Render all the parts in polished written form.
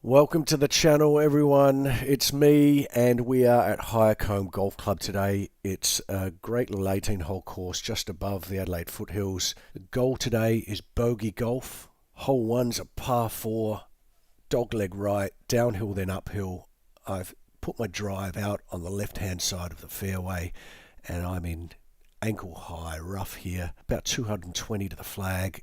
Welcome to the channel, everyone. It's me, and we are at Highercombe Golf Club today. It's a great little 18-hole course just above the Adelaide foothills. The goal today is bogey golf. Hole one's a par 4, dogleg right, downhill then uphill. I've put my drive out on the left-hand side of the fairway, and I'm in ankle-high rough here, about 220 to the flag.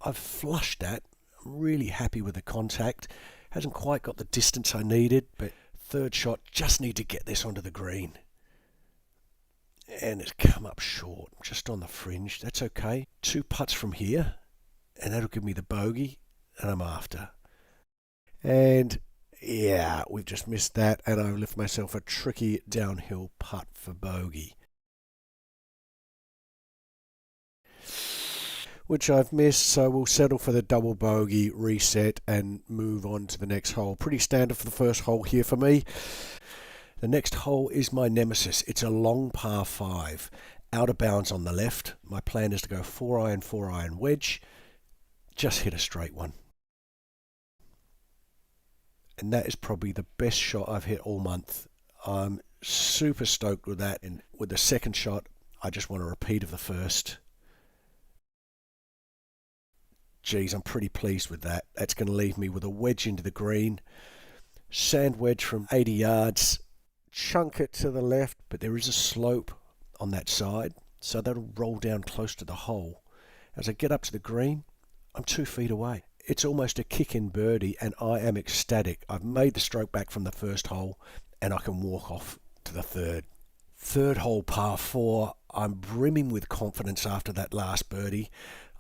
I've flushed that. I'm really happy with the contact. Hasn't quite got the distance I needed, but third shot, just need to get this onto the green. And it's come up short, just on the fringe. That's okay. 2 putts from here, and that'll give me the bogey, and I'm after. And yeah, we've just missed that, and I've left myself a tricky downhill putt for bogey, which I've missed, so we'll settle for the double bogey, reset, and move on to the next hole. Pretty standard for the first hole here for me. The next hole is my nemesis. It's a long par 5, out of bounds on the left. My plan is to go 4-iron, 4-iron wedge, just hit a straight one. And that is probably the best shot I've hit all month. I'm super stoked with that, and with the second shot, I just want a repeat of the first. Geez, I'm pretty pleased with that. That's going to leave me with a wedge into the green. Sand wedge from 80 yards. Chunk it to the left, but there is a slope on that side, so that'll roll down close to the hole. As I get up to the green, I'm 2 feet away. It's almost a kick-in birdie, and I am ecstatic. I've made the stroke back from the first hole, and I can walk off to the third. Third hole, par 4. I'm brimming with confidence after that last birdie.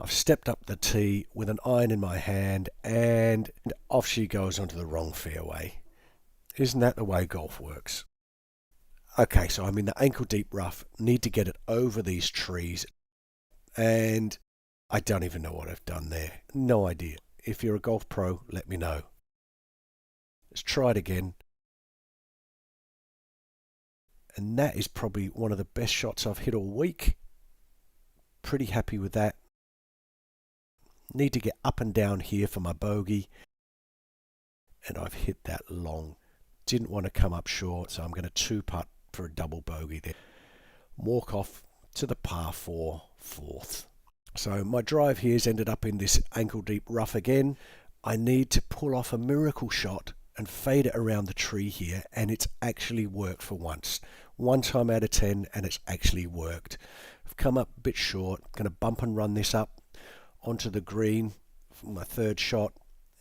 I've stepped up the tee with an iron in my hand, and off she goes onto the wrong fairway. Isn't that the way golf works? Okay, so I'm in the ankle-deep rough, need to get it over these trees, and I don't even know what I've done there. No idea. If you're a golf pro, let me know. Let's try it again. And that is probably one of the best shots I've hit all week. Pretty happy with that. Need to get up and down here for my bogey. And I've hit that long. Didn't want to come up short, so I'm going to 2-putt for a double bogey there. Walk off to the par 4, fourth. So my drive here's ended up in this ankle-deep rough again. I need to pull off a miracle shot and fade it around the tree here, and it's actually worked for once. 1 time out of 10, and it's actually worked. I've come up a bit short. Going to bump and run this up onto the green for my third shot,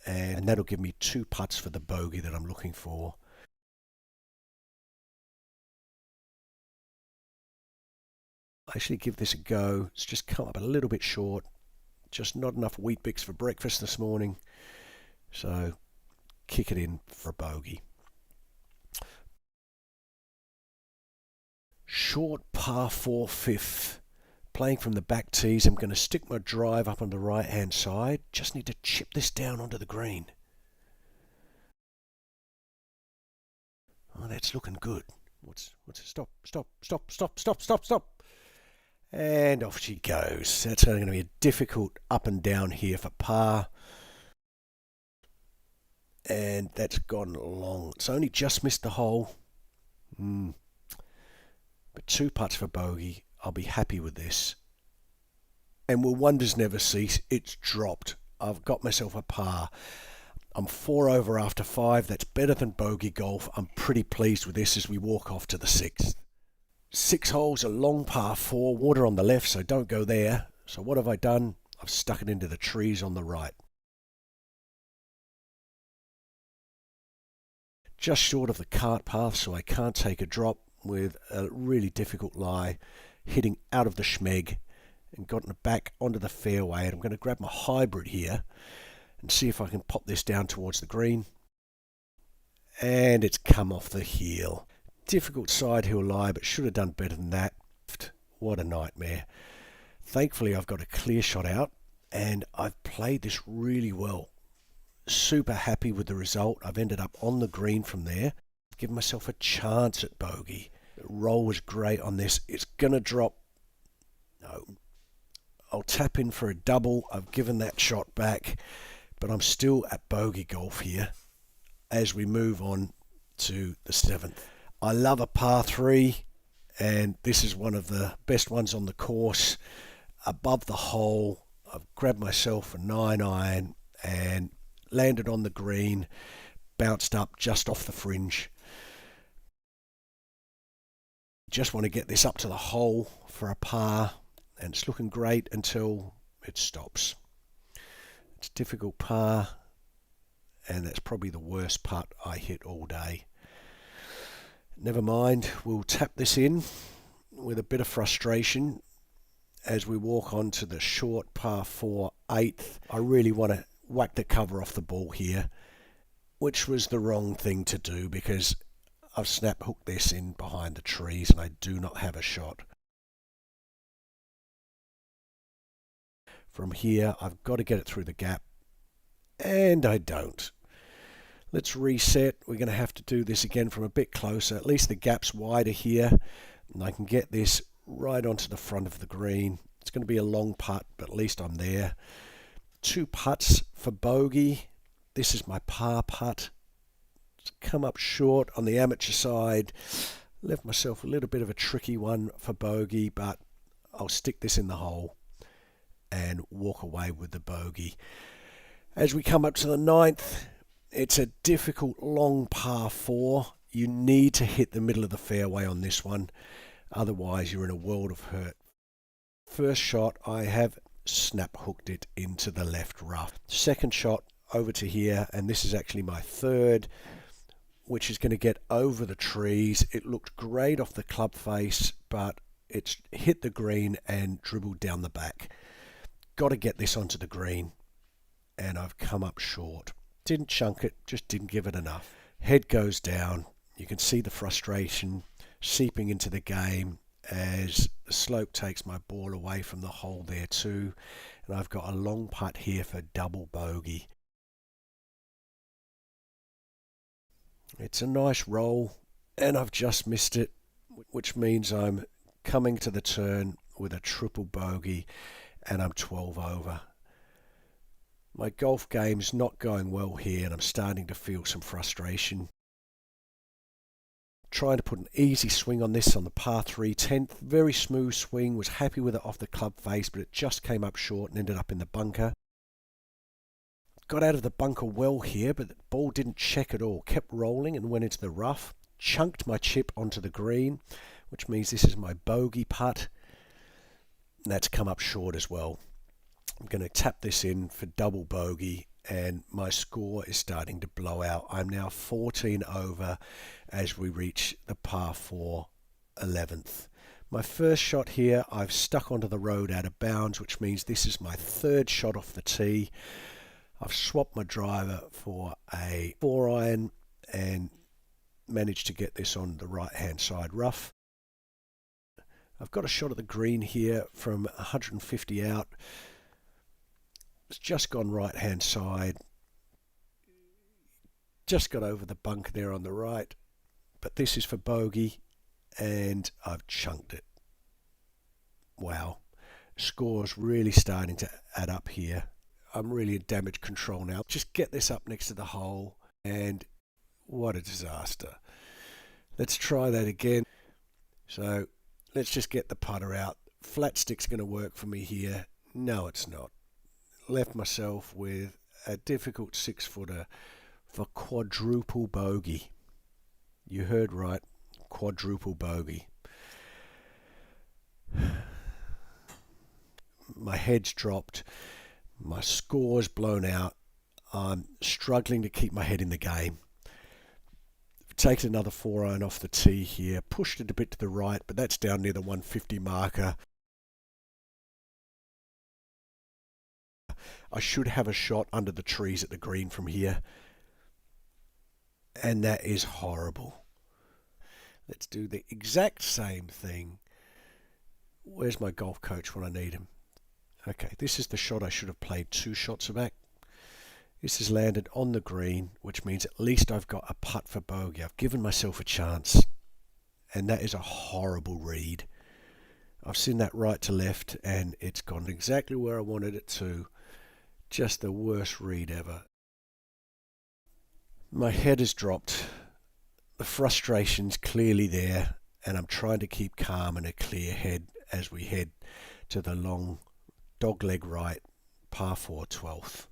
and that'll give me 2 putts for the bogey that I'm looking for. I actually give this a go. It's just come up a little bit short. Just not enough Wheat Bix for breakfast this morning. So kick it in for a bogey. Short par 4, fifth. Playing from the back tees, I'm going to stick my drive up on the right-hand side. Just need to chip this down onto the green. Oh, that's looking good. What's stop, stop, stop, stop, stop, stop, stop. And off she goes. That's going to be a difficult up and down here for par. And that's gone long. It's only just missed the hole. But 2 putts for bogey. I'll be happy with this. And will wonders never cease? It's dropped. I've got myself a par. I'm 4 over after 5. That's better than bogey golf. I'm pretty pleased with this as we walk off to the 6th. 6 holes, a long par 4, water on the left, so don't go there. So what have I done? I've stuck it into the trees on the right. Just short of the cart path, so I can't take a drop with a really difficult lie, hitting out of the schmeg and gotten it back onto the fairway. And I'm going to grab my hybrid here and see if I can pop this down towards the green. And it's come off the heel. Difficult side hill lie, but should have done better than that. What a nightmare. Thankfully, I've got a clear shot out, and I've played this really well. Super happy with the result. I've ended up on the green from there. Given myself a chance at bogey. The roll was great on this. It's going to drop. No. I'll tap in for a double. I've given that shot back, but I'm still at bogey golf here. as we move on to the 7th. I love a par 3, and this is one of the best ones on the course. Above the hole, I've grabbed myself a 9-iron and landed on the green, bounced up just off the fringe. Just want to get this up to the hole for a par, and it's looking great until it stops. It's a difficult par, and that's probably the worst putt I hit all day. Never mind, we'll tap this in with a bit of frustration as we walk on to the short par 4 8th. I really want to whack the cover off the ball here, which was the wrong thing to do because I've snap hooked this in behind the trees and I do not have a shot. From here, I've got to get it through the gap, and I don't. Let's reset. We're going to have to do this again from a bit closer. At least the gap's wider here, and I can get this right onto the front of the green. It's going to be a long putt, but at least I'm there. 2 putts for bogey. This is my par putt. It's come up short on the amateur side. Left myself a little bit of a tricky one for bogey, but I'll stick this in the hole and walk away with the bogey. As we come up to the 9th, it's a difficult long par 4. You need to hit the middle of the fairway on this one, otherwise you're in a world of hurt. First shot, I have snap hooked it into the left rough. Second shot over to here, and this is actually my third, which is going to get over the trees. It looked great off the club face, but it's hit the green and dribbled down the back. Got to get this onto the green, and I've come up short. Didn't chunk it, just didn't give it enough. Head goes down. You can see the frustration seeping into the game as the slope takes my ball away from the hole there too, and I've got a long putt here for double bogey. It's a nice roll, and I've just missed it, which means I'm coming to the turn with a triple bogey, and I'm 12 over. My golf game's not going well here, and I'm starting to feel some frustration. Trying to put an easy swing on this on the par 3 10th. Very smooth swing, was happy with it off the club face, but it just came up short and ended up in the bunker. Got out of the bunker well here, but the ball didn't check at all. Kept rolling and went into the rough. Chunked my chip onto the green, which means this is my bogey putt. And that's come up short as well. I'm going to tap this in for double bogey, and my score is starting to blow out. I'm now 14 over as we reach the par 4 11th. My first shot here, I've stuck onto the road out of bounds, which means this is my third shot off the tee. I've swapped my driver for a 4-iron and managed to get this on the right hand side rough. I've got a shot at the green here from 150 out. It's just gone right hand side. Just got over the bunker there on the right. But this is for bogey, and I've chunked it. Wow. Score's really starting to add up here. I'm really in damage control now. Just get this up next to the hole, and what a disaster. Let's try that again. So let's just get the putter out. Flat stick's going to work for me here. No, it's not. Left myself with a difficult 6-footer for quadruple bogey. You heard right, quadruple bogey. My head's dropped. My score's blown out. I'm struggling to keep my head in the game. Taken another 4-iron off the tee here. Pushed it a bit to the right, but that's down near the 150 marker. I should have a shot under the trees at the green from here. And that is horrible. Let's do the exact same thing. Where's my golf coach when I need him? Okay, this is the shot I should have played 2 shots back. This has landed on the green, which means at least I've got a putt for bogey. I've given myself a chance. And that is a horrible read. I've seen that right to left, and it's gone exactly where I wanted it to. Just the worst read ever. My head has dropped. The frustration's clearly there, and I'm trying to keep calm and a clear head as we head to the long dogleg right par 4 12th.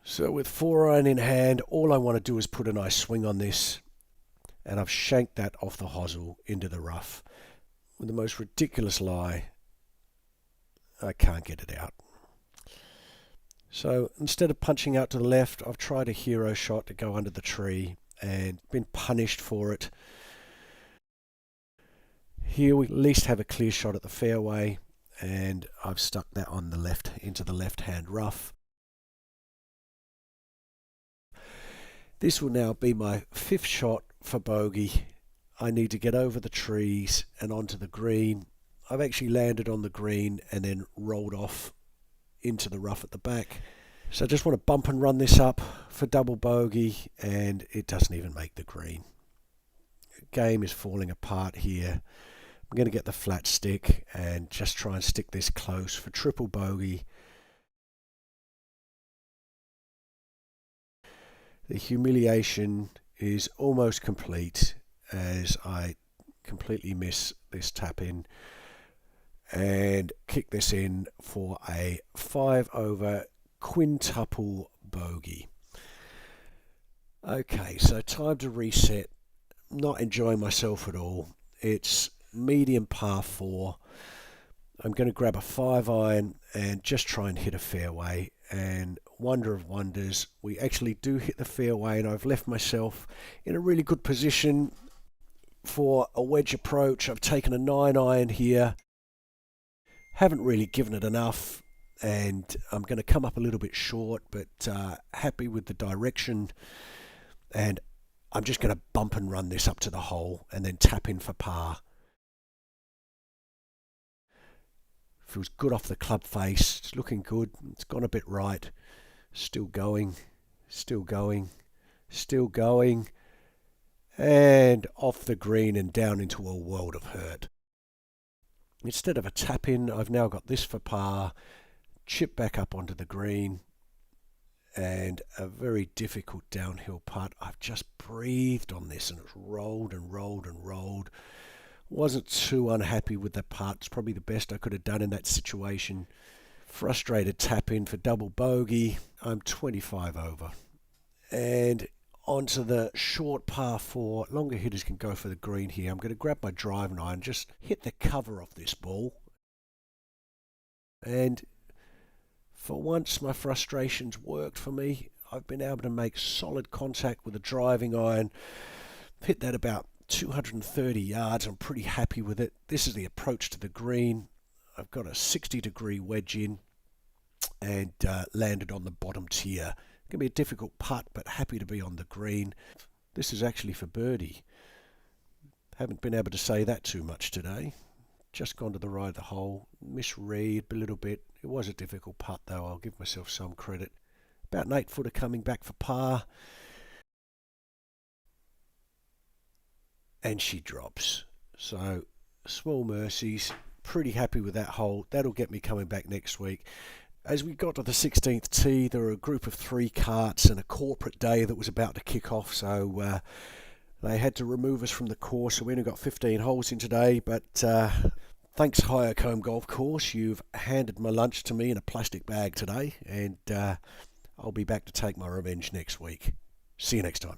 So with 4-iron in hand, all I want to do is put a nice swing on this, and I've shanked that off the hosel into the rough with the most ridiculous lie. I can't get it out. So instead of punching out to the left, I've tried a hero shot to go under the tree and been punished for it. Here we at least have a clear shot at the fairway, and I've stuck that on the left into the left-hand rough. This will now be my 5th shot for bogey. I need to get over the trees and onto the green. I've actually landed on the green and then rolled off into the rough at the back. So I just want to bump and run this up for double bogey, and it doesn't even make the green. The game is falling apart here. I'm going to get the flat stick and just try and stick this close for triple bogey. The humiliation is almost complete as I completely miss this tap in and kick this in for a 5-over quintuple bogey. Okay, so time to reset. Not enjoying myself at all. It's medium par 4. I'm going to grab a 5-iron and just try and hit a fairway, and wonder of wonders, we actually do hit the fairway, and I've left myself in a really good position for a wedge approach. I've taken a 9-iron here. Haven't really given it enough, and I'm going to come up a little bit short, but happy with the direction, and I'm just going to bump and run this up to the hole and then tap in for par. Feels good off the club face. It's looking good. It's gone a bit right. Still going, still going, still going, and off the green and down into a world of hurt. Instead of a tap in, I've now got this for par, chip back up onto the green, and a very difficult downhill putt. I've just breathed on this, and it's rolled and rolled and rolled. Wasn't too unhappy with the putt. It's probably the best I could have done in that situation. Frustrated tap in for double bogey. I'm 25 over. And onto the short par 4. Longer hitters can go for the green here. I'm going to grab my driving iron, just hit the cover of this ball. And for once, my frustrations worked for me. I've been able to make solid contact with the driving iron. Hit that about 230 yards. I'm pretty happy with it. This is the approach to the green. I've got a 60-degree wedge in and landed on the bottom tier. Going to be a difficult putt, but happy to be on the green. This is actually for birdie. Haven't been able to say that too much today. Just gone to the right of the hole. Misread a little bit. It was a difficult putt, though. I'll give myself some credit. About an 8-footer coming back for par. And she drops. So, small mercies. Pretty happy with that hole. That'll get me coming back next week. As we got to the 16th tee, there were a group of 3 carts and a corporate day that was about to kick off, so they had to remove us from the course, so we only got 15 holes in today. But thanks, Highercombe Golf Course. You've handed my lunch to me in a plastic bag today, and I'll be back to take my revenge next week. See you next time.